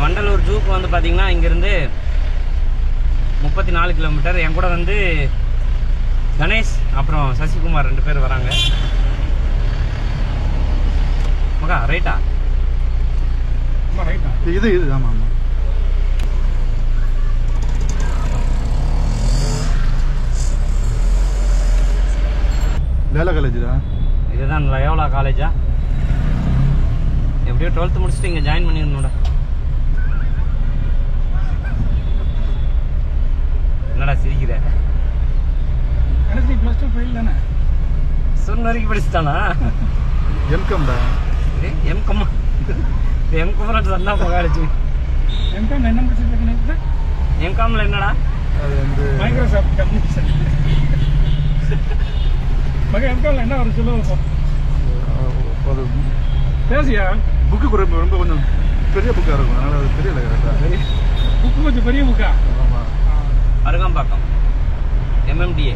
வண்டலூர் ஜூக்கு வந்து பார்த்தீங்கன்னா இங்கேருந்து 34 கிலோமீட்டர். என் கூட வந்து கணேஷ் அப்புறம் சசிகுமார் 2 பேர் வராங்க. மகா ரைட்டா? ரைட்டா இது ஆமாம் ஆமாம். லேலா காலேஜா? இதுதான் லயோலா காலேஜா? எப்படியோ 12th முடிச்சுட்டு இங்கே ஜாயின் பண்ணிடணும்டா. என்னடா சிரிக்கிற? ப்ளஸ் 2 ஃபெயில் தானே? சொன்ன வரைக்கும் படிச்சுட்டானா? எம்காம்டா. எம்காம் எம்காம் சொன்னா போகாச்சு. எம்காம் என்ன முடிச்சிருக்கீங்க? எம்காம்ல என்னடா? அது வந்து மைக்ரோசாஃப்ட் கம்யூனிகேஷன். மகன் எம்காம்ல என்ன வரும் சொல்லுவோம். ஒரு பேசியா புக்கு ரொம்ப கொஞ்சம் பெரிய புக்காக இருக்கும், அதனால அது தெரியல. கரெக்டாக புக்கு கொஞ்சம் பெரிய புக்கா? ஆமாம். அருகாம்பாக்கம் MMDA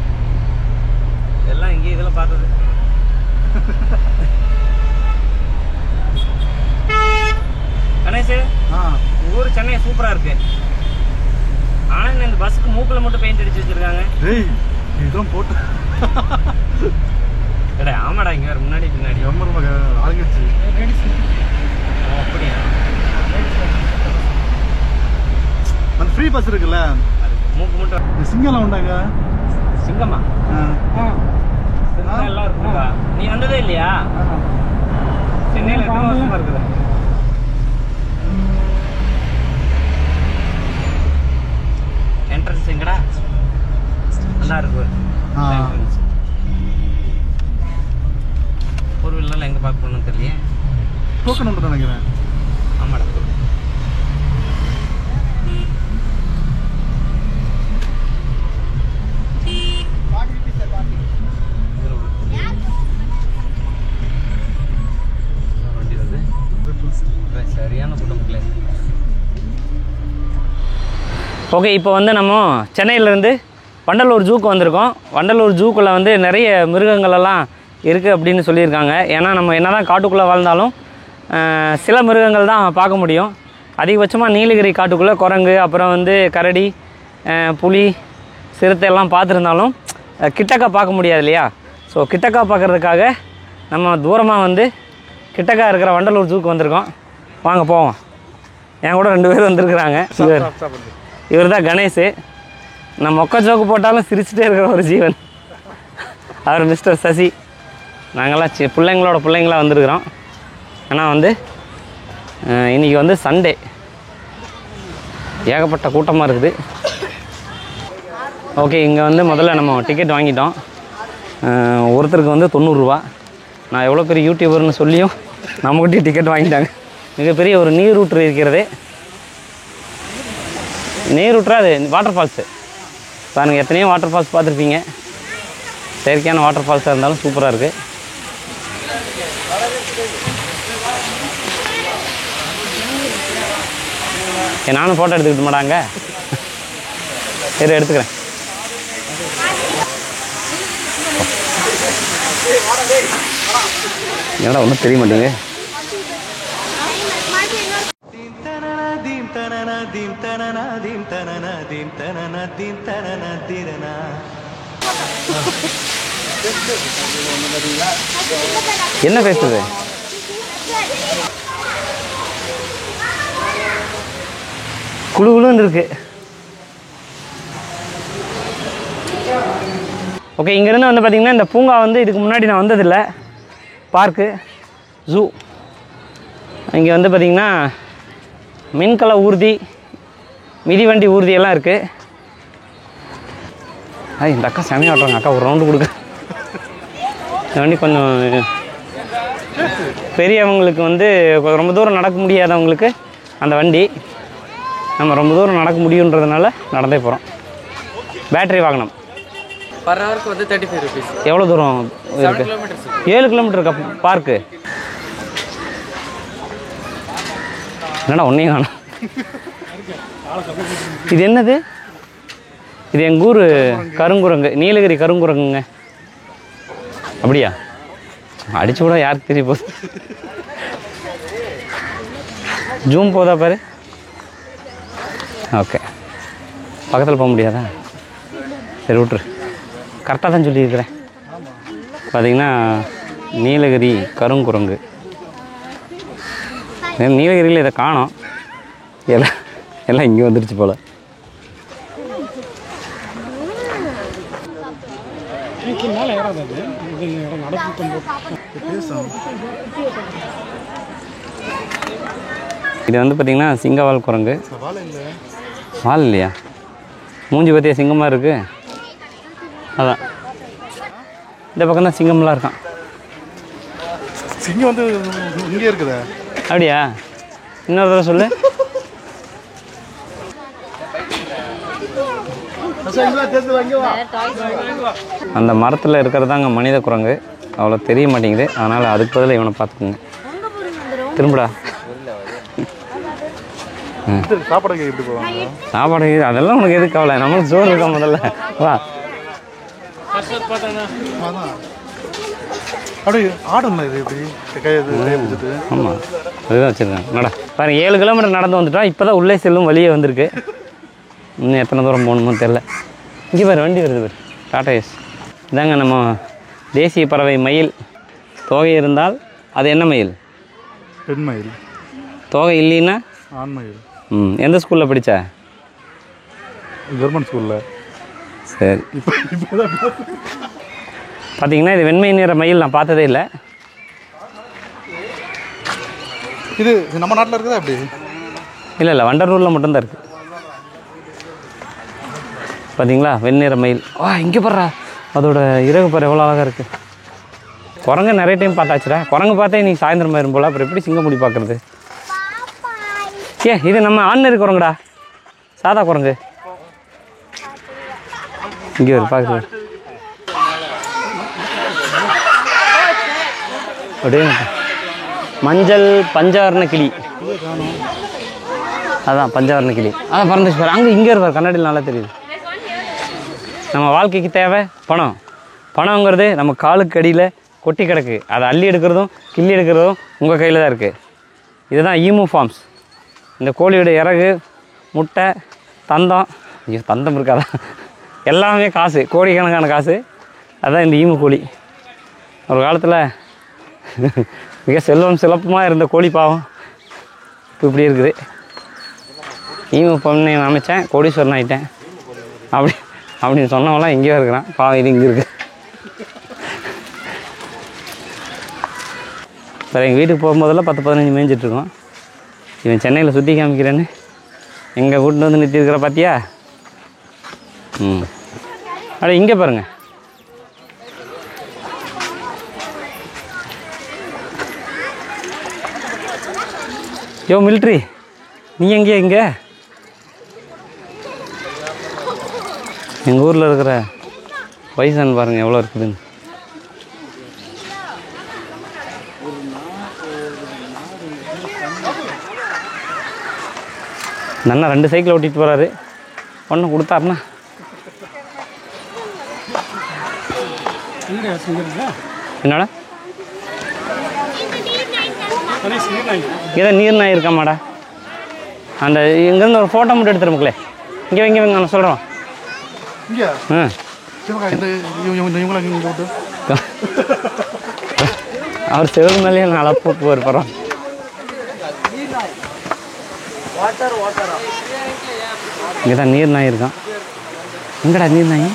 எல்லாம் இங்கே இதில் பார்த்தது. கணேஷ், ஊர் சென்னை சூப்பராக இருக்கு. ஆனால் இந்த பஸ்ஸுக்கு மூக்கில் மட்டும் பெயிண்ட் அடிச்சு வச்சிருக்காங்க. இதெல்லாம் போட்டு கடை. ஆமாடா, இங்கே வேறு முன்னாடி பின்னாடி ஆகிடுச்சு. அப்படியா? அந்த ஃப்ரீ பஸ் இருக்குல்ல, மூக்கு மட்டும். சிங்கம்லாம் உண்டாங்க. சிங்கமா? எல்லாம் இருக்குங்களா? நீ வந்ததே இல்லையா? சென்னையில் எத்தனை வருஷமா இருக்குது? என்ட்ரன்ஸ் எங்கடா? நல்லா இருக்கு. ஃபோர் வீலர்லாம் எங்கே பார்க்க போகணும்னு தெரியல. டோக்கன் நம்பர் நினைக்கிறேன். ஆமாடா. சரியான கூட்டம். ஓகே, இப்போ வந்து நம்ம சென்னையிலேருந்து வண்டலூர் ஜூக்கு வந்திருக்கோம். வண்டலூர் ஜூக்குள்ளே வந்து நிறைய மிருகங்களெல்லாம் இருக்குது அப்படின்னு சொல்லியிருக்காங்க. ஏன்னா நம்ம என்ன தான் காட்டுக்குள்ளே வாழ்ந்தாலும் சில மிருகங்கள் தான் பார்க்க முடியும். அதிகபட்சமாக நீலகிரி காட்டுக்குள்ளே குரங்கு, அப்புறம் வந்து கரடி, புலி, சிறுத்தை எல்லாம் பார்த்துருந்தாலும் கிட்டக்கா பார்க்க முடியாது இல்லையா? ஸோ கிட்டக்கா பார்க்குறதுக்காக நம்ம தூரமாக வந்து கிட்டக்கா இருக்கிற வண்டலூர் ஜூக்கு வந்திருக்கோம். வாங்க போவோம். என் கூட 2 பேர் வந்திருக்கிறாங்க. இவர் தான் கணேஷ். நான் மொக்க ஜோக்கு போட்டாலும் சிரிச்சுட்டே இருக்கிற ஒரு ஜீவன். அவர் மிஸ்டர் சசி. நாங்கள்லாம் பிள்ளைங்களோட வந்திருக்கிறோம். ஆனால் வந்து இன்றைக்கி வந்து சண்டே, ஏகப்பட்ட கூட்டமாக இருக்குது. ஓகே, இங்கே வந்து முதல்ல நம்ம டிக்கெட் வாங்கிட்டோம். ஒருத்தருக்கு வந்து 90 ரூபா. நான் எவ்வளோ பெரிய யூடியூபர்னு சொல்லியும் நம்மகிட்டே டிக்கெட் வாங்கிட்டாங்க. மிகப்பெரிய ஒரு நீர் ஊற்று இருக்கிறது. நீர் ஊற்றா? அது வாட்டர் ஃபால்ஸு பாருங்கள். எத்தனையோ வாட்டர் ஃபால்ஸ் பார்த்துருப்பீங்க. செயற்கையான வாட்டர் ஃபால்ஸாக இருந்தாலும் சூப்பராக இருக்குது. நானும் ஃபோட்டோ எடுத்துக்கிட்டு மாட்டாங்க. சரி, எடுத்துக்கிறேன். என்னடா ஒன்றும் தெரிய மாட்டேங்க. என்ன பேசுது? குழுன்னு இருக்கு. ஓகே, இங்கேருந்து வந்து பார்த்திங்கன்னா இந்த பூங்கா வந்து இதுக்கு முன்னாடி நான் வந்ததில்லை. Park zoo. இங்கே வந்து பார்த்திங்கன்னா மின்கல ஊர்தி, மிதிவண்டி ஊர்தி எல்லாம் இருக்குது. இந்த அக்கா செமையாக ஓட்டுறாங்க. அக்கா ஒரு ரவுண்டு கொடுக்க. இந்த வண்டி கொஞ்சம் பெரியவங்களுக்கு வந்து ரொம்ப தூரம் நடக்க முடியாதவங்களுக்கு அந்த வண்டி. நம்ம ரொம்ப தூரம் நடக்க முடியுன்றதுனால நடந்தே போகிறோம். பேட்டரி வாகனம். பர் ஹவருக்கு வந்து 35 rupees. எவ்வளோ தூரம் இருக்குது? 7 கிலோமீட்டர் இருக்கா பார்க்கு? என்னடா ஒன்றையும் காணும். இது என்னது? இது எங்கள் ஊர் கருங்குரங்கு, நீலகிரி கருங்குரங்குங்க. அப்படியா? அடிச்சு கூட யாருக்கு தெரிய போகுது. ஜூம் போதா பாரு. ஓகே, பக்கத்தில் போக முடியாதா? சரி விட்ரு, கரெக்டாக தான் சொல்லியிருக்கிறேன். பார்த்திங்கன்னா நீலகிரி கருங்குரங்கு. நீலகிரியில் இதை காணோம், எல்லாம் இங்கே வந்துடுச்சு போல். இது வந்து பார்த்திங்கன்னா சிங்கவால் குரங்கு. வால் இல்லையா? மூஞ்சி பார்த்தியா சிங்கமாக இருக்குது. அதான் இந்த பக்கம் தான் சிங்கம்லாம் இருக்கான். சிங்கம் வந்து இங்கே இருக்குதா? அப்படியா? இன்னொரு தடவை சொல்லு. அந்த மரத்தில் இருக்கிறதாங்க மனித குரங்கு. அவ்வளோ தெரிய மாட்டேங்குது, அதனால் அதுக்கு பதிலாக இவனை பார்த்துக்குங்க. திரும்படா. சாப்பாடு எப்படி போவாங்க? சாப்பாடு அதெல்லாம் உனக்கு எதுக்கு கவலை, நம்மளுக்கு சோறு இருக்கா முதல்ல. வா. அப்படியே ஆடுங்களா இது எப்படி பிடிச்சிட்டு? ஆமாம், அதுதான் வச்சுருக்கேன். நட பாருங்க, 7 கிலோமீட்டர் நடந்து வந்துட்டோம். இப்போ தான் உள்ளே செல்லும் வழியே வந்திருக்கு. இன்னும் எத்தனை தூரம் போகணுமோ தெரில. இங்கே பாரு, வண்டி வருது பாரு, டாடா ஏஸ். இதாங்க நம்ம தேசிய பறவை மயில். தோகை இருந்தால் அது என்ன மயில்? பெண் மயில். தோகை இல்லைன்னா ஆண் மயில். எந்த ஸ்கூலில் படித்த? கவர்மெண்ட் ஸ்கூலில். சரி, பார்த்தீங்கன்னா இது வெண்மை நிற மயில் நான் பார்த்ததே இல்லை. இது நம்ம நாட்டில் இருக்குதா எப்படி? இல்லை, வண்டலூரில் மட்டும்தான் இருக்குது. பார்த்தீங்களா வெண்ணிற மயில். இங்கே பாடுறா, அதோட இறகு பாரு எவ்வளோ அழகாக இருக்குது. குரங்கு நிறைய டைம் பார்த்தாச்சுடா. குரங்கு பார்த்தே நீ சாயந்தரம் ஆயிரும் போல், அப்புறம் எப்படி சிங்கமுடி பார்க்குறது? இது நம்ம ஆண்நெறி குரங்குடா, சாதா குரங்கு. இங்கே ஒரு பார்க்குறது அப்படியே மஞ்சள் பஞ்சவர்ண கிளி. அதான் பஞ்சவர்ண கிளி. அதான் பறந்துச்சு பாரு. அங்கே இங்கே இருப்பார், கண்ணாடியில் நல்லா தெரியுது. நம்ம வாழ்க்கைக்கு தேவை பணம். பணங்கிறது நம்ம காலுக்கு அடியில் கொட்டி கிடக்கு. அதை அள்ளி எடுக்கிறதும் கிள்ளி எடுக்கிறதும் உங்கள் கையில் தான் இருக்குது. இதுதான் ஈமு ஃபார்ம்ஸ். இந்த கோழியோட இறகு, முட்டை, தந்தம். ஐயோ, தந்தம் இருக்காதா? எல்லாமே காசு, கோடிக்கணக்கான காசு. அதுதான் இந்த ஈமு கோழி. ஒரு காலத்தில் மிக செல்வம் சிறப்புமாக இருந்த கோழி பாவம் இப்போ இப்படி இருக்குது. ஈமு பண்ணை அமைச்சேன், கோடீஸ்வரன் ஆகிட்டேன் அப்படின்னு சொன்னவங்களாம் எங்கேயோ இருக்கிறான். பாவம் இது இங்கே இருக்குது. வேறு எங்கள் வீட்டுக்கு போகும்போதெல்லாம் 10-15 மேய்ஞ்சிட்ருக்கோம். இவன் சென்னையில் சுற்றி காமிக்கிறேன்னு எங்கே கூட்டிட்டு வந்து நிறுத்திருக்கிற பார்த்தியா? அப்படியே இங்கே பாருங்கள். யோ மிலிட்ரி, நீ எங்கேயா? இங்கே எங்கள் ஊரில் இருக்கிற பைசன் பாருங்கள் எவ்வளோ இருக்குதுன்னு. நன்னா 2 சைக்கிள் ஓட்டிகிட்டு போகிறாரு. ஒன்று கொடுத்தாருண்ணா. என்னடா இதான் நீர் நாய் இருக்காமாடா. அந்த இங்கேருந்து ஒரு ஃபோட்டோ மட்டும் எடுத்துரு மக்களே. இங்கே நான் சொல்கிறோம். அவர் செவரு மேலேயே நல்லா போட்டு போகிறோம். இங்கே தான் நீர் நாய் இருக்கான். எங்கடா நீர் நாய்?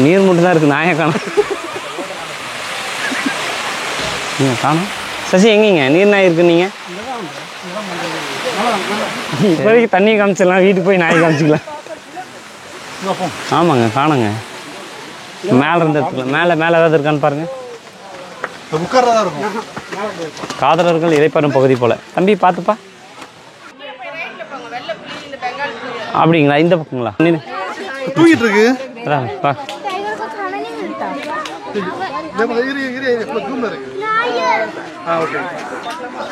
நீர் மட்டும் தான் இருக்குது, நாயை காணும். காணும். சசி எங்கேங்க நீர் நாய் இருக்கு? நீங்கள் இப்போதைக்கு தண்ணி காமிச்சிடலாம், வீட்டுக்கு போய் நாய் காமிச்சிக்கலாம். ஆமாங்க, காணுங்க. மேலே இருந்து எடுத்துக்கலாம். மேலே ஏதாவது இருக்கான்னு பாருங்கள். காதலர்கள் இறைப்பரும் பகுதி போல். தம்பி பார்த்துப்பா. அப்படிங்களா? இந்த பக்கங்களா? தூக்கிட்டு இருக்கு. அதான் பா.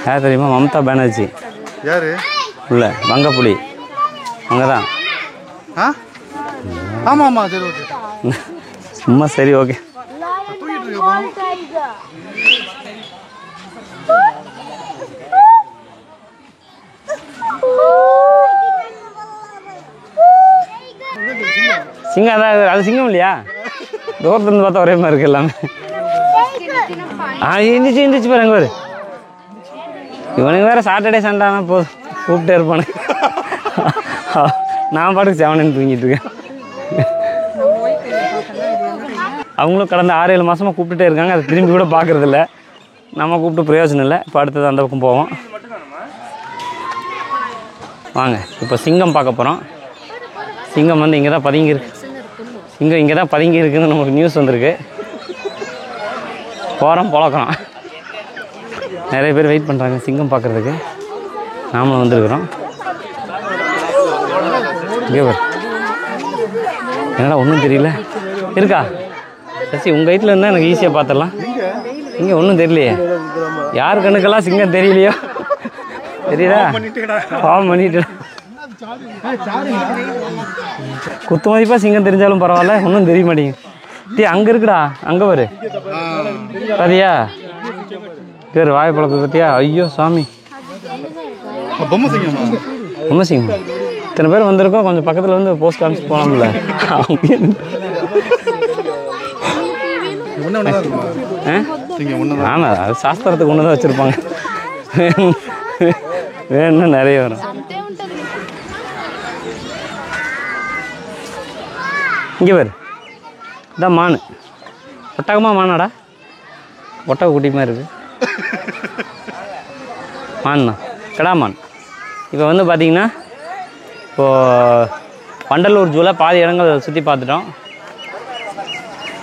யார் தெரியுமா? மம்தா பானர்ஜி. யாரு? உள்ள வங்கப்புலி அங்கே தான். ஆமாம், சரி ஓகே. சும்மா சரி ஓகே. சிங்கம் அதான் அது சிங்கம் இல்லையா? தூரத்துலேருந்து பார்த்தா ஒரே மாதிரி இருக்கு எல்லாமே. இருந்துச்சு பாருங்க ஒரு இவனுக்கு வேறு சாட்டர்டே சண்டே ஆனால் போதும் கூப்பிட்டே இருப்பானு. நான் பாட்டுக்கு செவனேன்னு தூங்கிட்டு இருக்கேன். அவங்களும் கடந்த 6-7 மாதமாக கூப்பிட்டுட்டே இருக்காங்க. அதை திரும்பி கூட பார்க்குறதில்ல. நம்ம கூப்பிட்டு பிரயோஜனம் இல்லை. இப்போ அடுத்தது அந்த பக்கம் போவோம். வாங்க இப்போ சிங்கம் பார்க்க போகிறோம். சிங்கம் வந்து இங்கே தான் பதுங்கியிருக்கு. சிங்கம் இங்கே தான் பதுங்கி இருக்குதுன்னு நமக்கு நியூஸ் வந்திருக்கு. போகிறோம் பழக்கிறோம். நிறைய பேர் வெயிட் பண்ணுறாங்க சிங்கம் பார்க்குறதுக்கு. நாமளும் வந்துருக்குறோம். இங்கே என்னடா ஒன்றும் தெரியல. இருக்கா சசி? உங்கள் வீட்டில் இருந்தால் எனக்கு ஈஸியாக பார்த்துடலாம். இங்கே ஒன்றும் தெரியலையே. யார் கண்ணுக்கெல்லாம் சிங்கம் தெரியலையோ தெரியுதா? பாவம் பண்ணிட்டு குத்து மதிப்பாக சிங்கம் தெரிஞ்சாலும் பரவாயில்ல, ஒன்றும் தெரிய மாட்டேங்குது. அங்கே இருக்குடா, அங்கே வரு பாத்தியா? பேர் வாய் பழக்க பத்தியா? ஐயோ சாமி, பொம்மை சிங்கம். பொம்மை சிங்கம். இத்தனை பேர் வந்திருக்கோம். கொஞ்சம் பக்கத்தில் வந்து போஸ்ட் காமிச்சு போகலாம்ல. ஆமாம், அது சாஸ்திரத்துக்கு ஒன்று தான் வச்சுருப்பாங்க. வேணும்னா நிறைய வரும். இங்கே பேர் இதான் மான். ஒட்டகமாக மானாடா? ஒட்டக குட்டி மாதிரி இருக்குது. மான் தான், கிடா மான். இப்போ வந்து பார்த்திங்கன்னா இப்போது வண்டலூர் ஜூவில் பாதி இடங்கள் சுற்றி பார்த்துட்டோம்.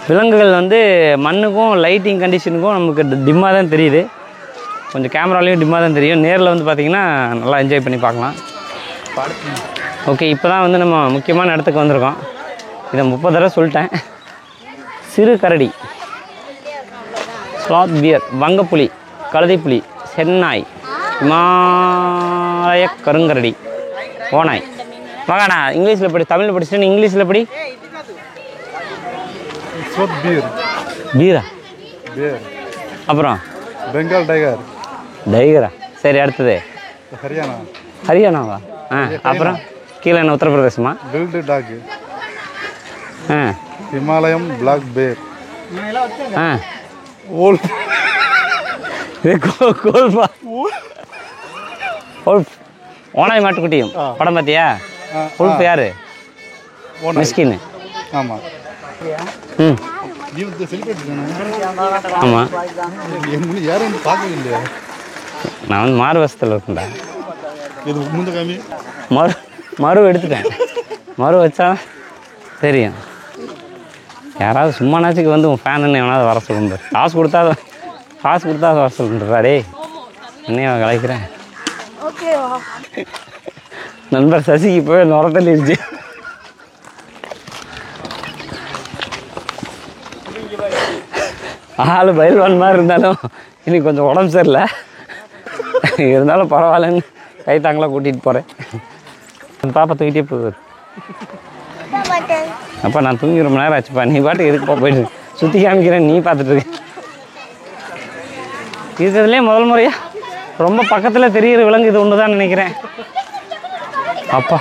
விலங்குகள் வந்து மண்ணுக்கும் லைட்டிங் கண்டிஷனுக்கும் நமக்கு டிம்மாக தான் தெரியுது. கொஞ்சம் கேமராலையும் டிம்மாக தான் தெரியும். நேரில் வந்து பார்த்திங்கன்னா நல்லா என்ஜாய் பண்ணி பார்க்கலாம். ஓகே, இப்போ தான் வந்து நம்ம முக்கியமான இடத்துக்கு வந்திருக்கோம். இதை 30 தடவை சொல்லிட்டேன். சிறு கரடி, ஸ்லாத் பியர், வங்கப்புலி, கழுதைப்புலி, சென்னாய், இமாலய கருங்கரடி, ஓனாய். மகாடா இங்கிலீஷில் படி, தமிழில் படிச்சுட்டு இங்கிலீஷில் படி. பீரா, அப்புறம் பெங்கால் டைகர். டைகரா? சரி, அடுத்தது ஹரியானா. ஹரியானாவா? அப்புறம் கீழே என்ன உத்தரப்பிரதேசமா? Bulldog. Himalayam black bear. ஓனாய் மாட்டுக்குட்டியும் படம் பார்த்தியா? உல்ஃப் யாரு? மிஸ்கின். ஆமாம். ம் ஆமாம். யாரும் பார்க்கவே இல்லையா? நான் வந்து மாறு வசத்தில் இருக்கேன்டா. இது முந்த காமி. மறு எடுத்துட்டேன். மறு வச்சா தெரியும். யாராவது சும்மானாச்சுக்கு வந்து உன் ஃபேனுன்னு எவனாவது வர சொல்லுங்க. காசு கொடுத்தா வர சொல்லுன்றா. டே என்னையா கலைக்கிறேன். நண்பர் சசிக்கு போய் நுரத்தள்ளிருச்சு. ஆள் பயில்வான் மாதிரி இருந்தாலும் இன்னைக்கு கொஞ்சம் உடம்பு சரியில்லை. இருந்தாலும் பரவாயில்லன்னு கைத்தாங்களாக கூட்டிகிட்டு போகிறேன். பாப்பா தூக்கிட்டே போகுது. அப்போ நான் தூங்கி ரொம்ப நேரம் ஆச்சுப்பா. நீ பாட்டு எதுக்குப்பா போயிட்டு சுற்றி காமிக்கிறேன், நீ பார்த்துட்டு இருக்க. இருக்கிறதுலே முதல் முறையா ரொம்ப பக்கத்தில் தெரிகிற விலங்கு இது ஒன்று தான் நினைக்கிறேன். அப்பா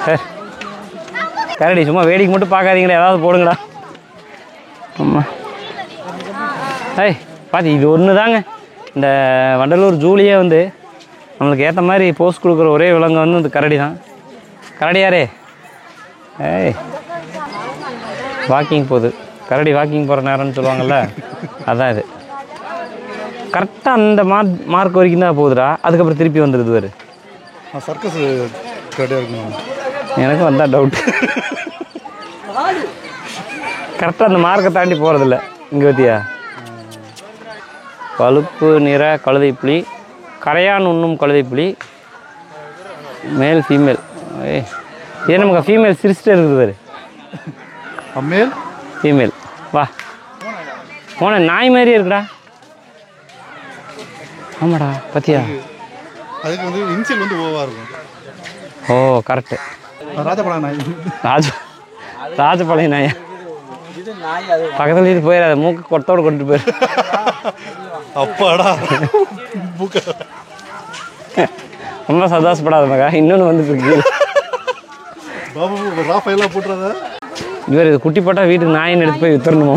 சரி, கரடி சும்மா வேடிக்கை மட்டும் பார்க்காதீங்களா, ஏதாவது போடுங்கடா. ஆமாம். ஏய் பாத்தி, இது ஒன்று தாங்க இந்த வண்டலூர் ஜூலியே வந்து நம்மளுக்கு ஏற்ற மாதிரி போஸ்ட் கொடுக்குற ஒரே விலங்கு வந்து இந்த கரடி தான். கரடியாரே, ஏய் வாக்கிங் போகுது. கரடி வாக்கிங் போகிற நேரம்னு சொல்லுவாங்கள்ல, அதான் இது. கரெக்டாக அந்த மார்க் வரைக்கும் தான் போகுதுடா. அதுக்கப்புறம் திருப்பி வந்துடுது. வேறு சர்க்கஸ் கரடியாக இருக்கணும். எனக்கு வந்தால் டவுட். கரெக்டாக அந்த மார்க்கை தாண்டி போகிறதில்ல. இங்கே பற்றியா பழுப்பு நிற கழுதைப்புலி, கரையான் உண்ணும் கழுதைப்புலி, மேல் ஃபீமேல். ஏ நமக்கு ஃபீமேல் சிரிச்சிட்டே இருக்குது பாரு. Male female. வா போன நாய் மாதிரியே இருக்குடா. ஆமாடா பத்தியா? அதுக்கு வந்து இன்சியல் வந்து ஓவா இருக்கும். ஓ கரெக்டு. ராஜபாளையம் நாய். ராஜபாளையம் நாயா? பக்கத்தில் இது போயிடாத, மூக்கு கொட்டோடு கொண்டு போயிரு. அப்பாடா. ரொம்ப சந்தோஷப்படாத மகா, இன்னொன்று வந்துட்டு இருக்கு. பாபு ராஃபைலாம் போட்டுறாத. இவர் இது குட்டி போட்டால் வீட்டுக்கு நாயின்னு எடுத்து போய் வித்துறணுமோ.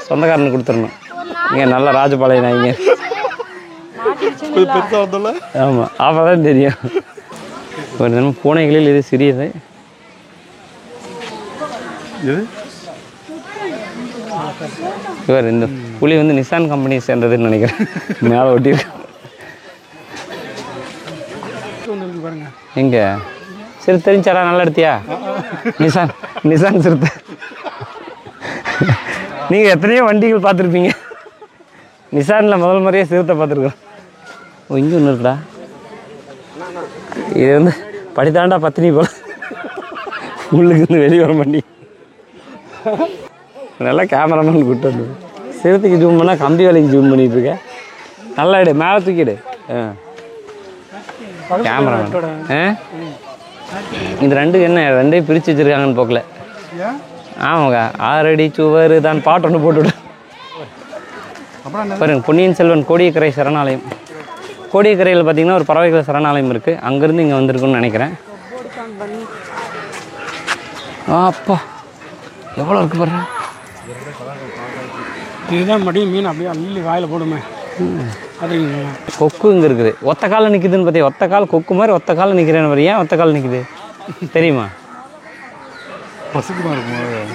சொந்தக்காரனுக்கு கொடுத்துடணும். இங்கே நல்ல ராஜபாளையம் நாய்ங்க. கொஞ்சம் பெருசாக வந்தோம்ல. ஆமாம், அப்போ தான் தெரியும். ஒரு தினம் பூனைகளில் இது சிறியது. இது இவர் இந்த புலி வந்து நிசான் கம்பெனியை சேர்ந்ததுன்னு நினைக்கிறேன். மேலே ஒட்டியிருக்கு. எங்கே சிறுத்தை தெரிஞ்சாரா? நல்லா எடுத்தியா? நிசான் சிறுத்தை. நீங்கள் எத்தனையோ வண்டிகள் பார்த்துருப்பீங்க. நிசானில் முதல் முறையாக சிறுத்தை பார்த்துருக்கோம். ஓ, இங்கே ஒன்று இருக்குடா. இது வந்து படித்தாண்டா பத்தினி போல் உள்ளுக்கு இருந்து வெளியே வர பண்ணி நல்லா கேமராமேன் கூப்பிட்டு வந்தது. சிறுத்தைக்கு ஜூம் பண்ணால் கம்பி வேலைக்கு ஜூம் பண்ணிட்டு இருக்கேன். நல்லா எடு, மேலே தூக்கிடு. கேமராமேன் இது ரெண்டையும் பிரித்து வச்சுருக்காங்கன்னு போக்கல. ஆமாங்க, 6 அடி சுவர் தான் பாட்டு ஒன்று போட்டுவிடு. பாருங்க, பொன்னியின் செல்வன் கோடியக்கரை சரணாலயம். கோடியக்கரையில் பார்த்தீங்கன்னா ஒரு பறவைகள் சரணாலயம் இருக்குது. அங்கேருந்து இங்கே வந்திருக்குன்னு நினைக்கிறேன். அப்பா எவ்வளோ இருக்குது பாருங்க. இதுதான் மடியும் மீன் அப்படியே அள்ளி வாயில் போடுமே. அது கொக்கு இங்கே இருக்குது. ஒத்த காலில் நிற்குதுன்னு பார்த்தியா? ஒத்த கால் கொக்கு மாதிரி ஒத்த காலில் நிற்கிறேன்னு பாரு. ஏன் ஒத்த கால் நிற்குது தெரியுமா? பசிக்குமா இருக்கும்.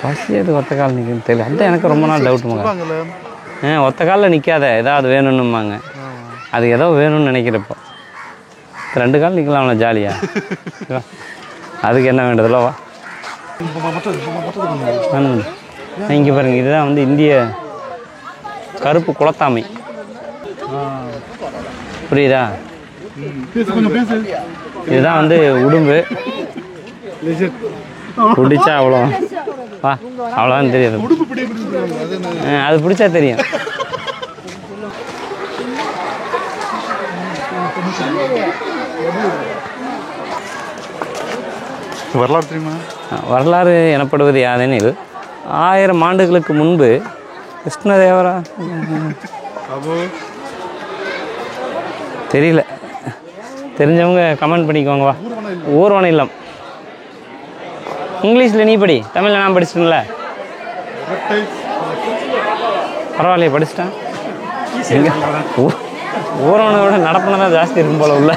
பசி அது ஒத்த கால் நிற்குதுன்னு தெரியல. அதுதான் எனக்கு ரொம்ப நாள் டவுட்டுமாங்க. ஒத்த காலில் நிற்காத, ஏதாவது வேணும்னுமாங்க. அது ஏதோ வேணும்னு நினைக்கிறப்போ 2 கால் நிற்கலாம்ல ஜாலியாக. அதுக்கு என்ன வேண்டதில்ல வா. இங்கே பாருங்கள், இதுதான் வந்து இந்திய கருப்பு குளத்தாமை. புரியுதா? இதுதான் வந்து உடும்பு. பிடிச்சா அவ்வளோ வா, அவ்வளோதான் தெரியாது. அது பிடிச்சா தெரியும். வரலாறு தெரியுமா? வரலாறு எனப்படுவது யாதெனில் 1000 ஆண்டுகளுக்கு முன்பு கிருஷ்ணதேவரா தெரியல, தெரிஞ்சவங்க கமெண்ட் பண்ணிக்கோங்க. வா, ஊர்வன இல்லம். இங்கிலீஷில் நீ படி, தமிழில் நான் படிச்சிட்டேன்ல. பரவாயில்லையே, படிச்சிட்டேன். எங்கே ஊர்வனை விட நடப்பின தான் ஜாஸ்தி இருக்கும் போல உள்ள.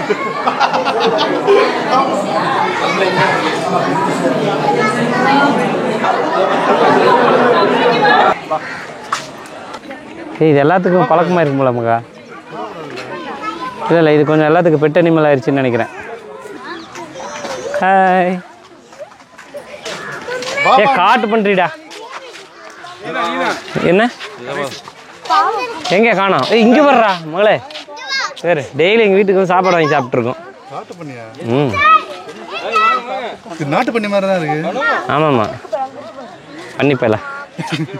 இது எல்லாத்துக்கும் பழக்கமாக இருக்கும் போல மகா. இல்லை இது கொஞ்சம் எல்லாத்துக்கும் பெட் அனிமல் ஆயிடுச்சுன்னு நினைக்கிறேன். ஹாய், ஏ காட்டு பண்ணுறீடா. என்ன எங்கே காணோம்? இங்கே வர்றா மகளே. சரி, டெய்லி எங்கள் வீட்டுக்கு வந்து சாப்பாடு வாங்கி சாப்பிட்ருக்கோம். நாட்டு பண்ணியா? இது நாட்டு பண்ணி மாதிரி தான் இருக்கு. ஆமாம்மா, பண்ணி போயில.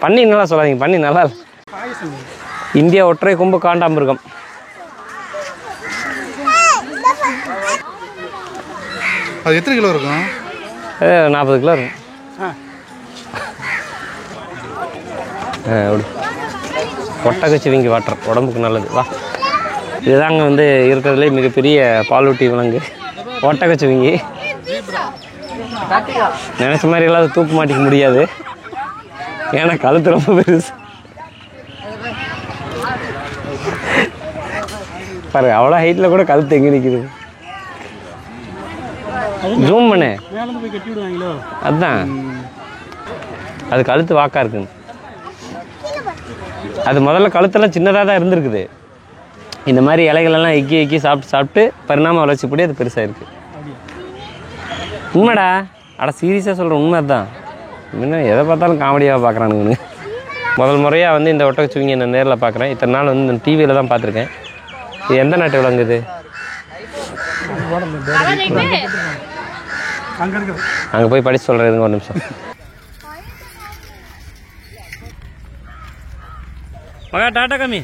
பண்ணி நல்லா சொல்லாதீங்க, பண்ணி நல்லா இல்லை. இந்தியா ஒற்றை கொம்பு காண்டாமிருகம். அது எத்தனை கிலோ இருக்கும்? 40 கிலோ இருக்கும். ஒட்டகச்சிவிங்கி வாட்டர் உடம்புக்கு நல்லது. வா, இதுதாங்க வந்து இருக்கிறதுலே மிகப்பெரிய பாலூட்டி விலங்கு ஒட்டகச்சிவிங்கி. நினைச்ச மாதிரி எல்லாம் தூக்க மாட்டிக்க முடியாது, ஏன்னா கழுத்து ரொம்ப பெருசு. பாருங்க, அவ்வளோ ஹைட்டில் கூட கழுத்து எங்கே நிற்குது. ஜூம் பண்ணு. அதுதான், அது கழுத்து வாக்கா இருக்குங்க. அது முதல்ல கழுத்தெல்லாம் சின்னதாக தான் இருந்திருக்குது. இந்த மாதிரி இலைகளெல்லாம் எக்கி சாப்பிட்டு பரிணாம வளர்ச்சிப்படி அது பெருசாக இருக்குது. உண்மைடா, சீரியஸாக சொல்கிறேன், உண்மை அதுதான். இன்னும் எதை பார்த்தாலும் காமெடியாக பார்க்குறானுங்க. முதல் முறையாக வந்து இந்த ஒட்டகச்சிவிங்கி நான் நேரில் பார்க்குறேன். இத்தனை நாள் வந்து இந்த டிவியில் தான் பார்த்துருக்கேன். இது எந்த நாட்டு விலங்குது? அங்கே போய் படித்து சொல்கிறேன், ஒரு நிமிஷம். மகா டாட்டா கம்மி.